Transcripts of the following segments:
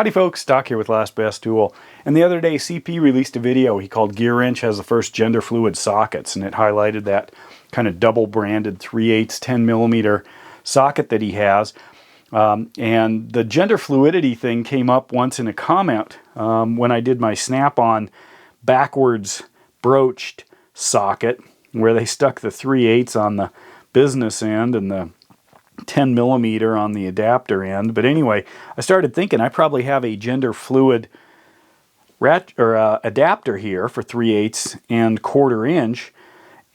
Howdy folks, Doc here with Last Best Tool. And the other day CP released a video he called Gear Wrench has the first gender fluid sockets, and it highlighted that kind of double branded 3/8 10mm socket that he has. And the gender fluidity thing came up once in a comment when I did my snap-on backwards broached socket, where they stuck the 3/8 on the business end and the 10mm on the adapter end. But anyway, I started thinking I probably have a gender fluid adapter here for 3/8 and 1/4 inch.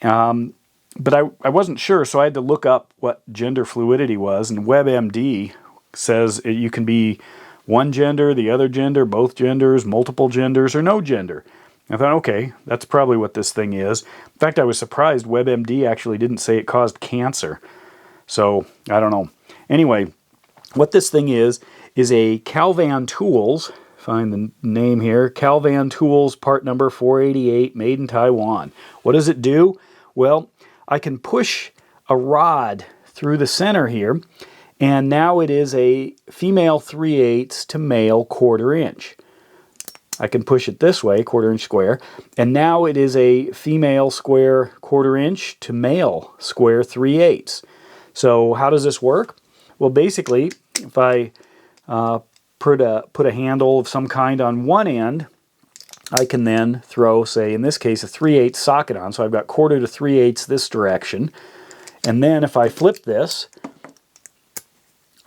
But I wasn't sure, so I had to look up what gender fluidity was, and WebMD says you can be one gender, the other gender, both genders, multiple genders, or no gender. I thought, okay, that's probably what this thing is. In fact, I was surprised WebMD actually didn't say it caused cancer. So, I don't know. Anyway, what this thing is a Calvan Tools, find the name here, Calvan Tools part number 488, made in Taiwan. What does it do? Well, I can push a rod through the center here, and now it is a female 3/8 to male 1/4 inch. I can push it this way, 1/4 inch square, and now it is a female square 1/4 inch to male square 3/8. So how does this work? Well, basically, if I put a handle of some kind on one end, I can then throw, say, in this case, a 3/8 socket on. So I've got 1/4 to 3/8 this direction. And then if I flip this,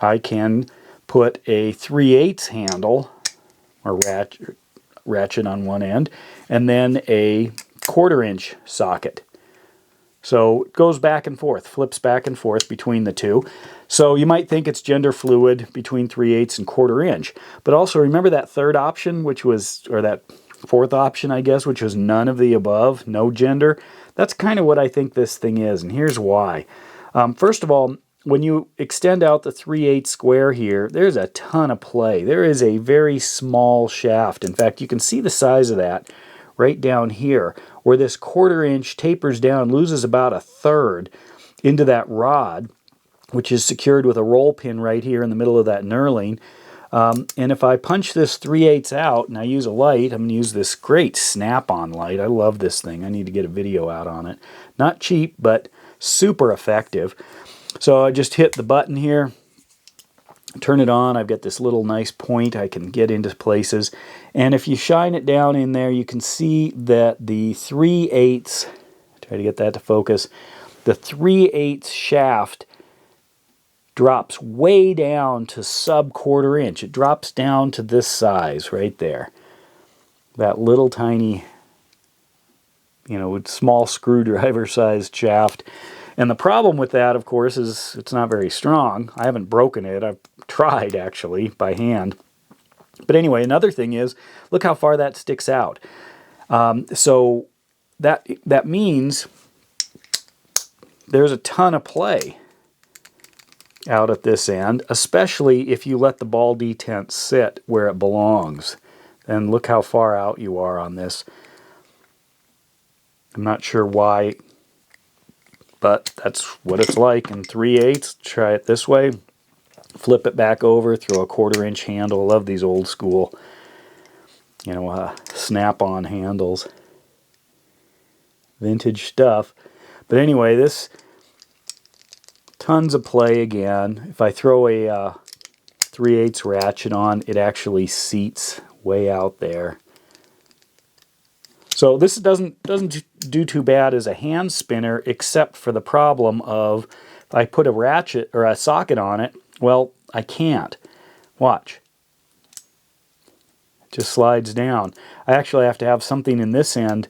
I can put a 3/8 handle, or ratchet on one end, and then a 1/4 inch socket. So it goes back and forth, flips back and forth between the two. So you might think it's gender fluid between 3/8 and 1/4 inch. But also remember that third option, which was, or that fourth option, I guess, which was none of the above, no gender. That's kind of what I think this thing is, and here's why. First of all, when you extend out the 3/8 square here, there's a ton of play. There is a very small shaft. In fact, you can see the size of that right down here, where this 1/4 inch tapers down, loses about 1/3 into that rod, which is secured with a roll pin right here in the middle of that knurling. And if I punch this 3/8 out and I use a light, I'm going to use this great snap-on light. I love this thing. I need to get a video out on it. Not cheap, but super effective. So I just hit the button here, turn it on. I've got this little nice point I can get into places. And if you shine it down in there, you can see that the 3/8, try to get that to focus, the 3/8 shaft drops way down to sub 1/4 inch. It drops down to this size right there. That little tiny, small screwdriver sized shaft. And the problem with that, of course, is it's not very strong. I haven't broken it. I've tried, actually, by hand. But anyway, another thing is, look how far that sticks out. So that means there's a ton of play out at this end, especially if you let the ball detent sit where it belongs. And look how far out you are on this. I'm not sure why, but that's what it's like in 3/8. Try it this way. Flip it back over, throw a 1/4 inch handle. I love these old school, snap-on handles. Vintage stuff. But anyway, this, tons of play again. If I throw a 3/8 ratchet on, it actually seats way out there. So this doesn't do too bad as a hand spinner, except for the problem of if I put a ratchet or a socket on it, well, I can't. Watch. It just slides down. I actually have to have something in this end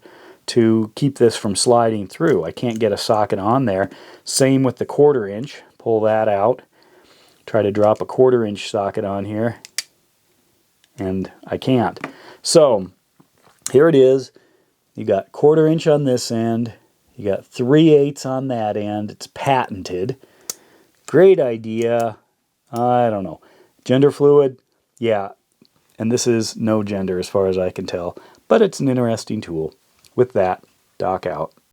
to keep this from sliding through. I can't get a socket on there. Same with the 1/4 inch. Pull that out. Try to drop a 1/4 inch socket on here, and I can't. So here it is. You got 1/4 inch on this end. You got 3/8 on that end. It's patented. Great idea. I don't know. Gender fluid? Yeah. And this is no gender as far as I can tell. But it's an interesting tool. With that, Doc out.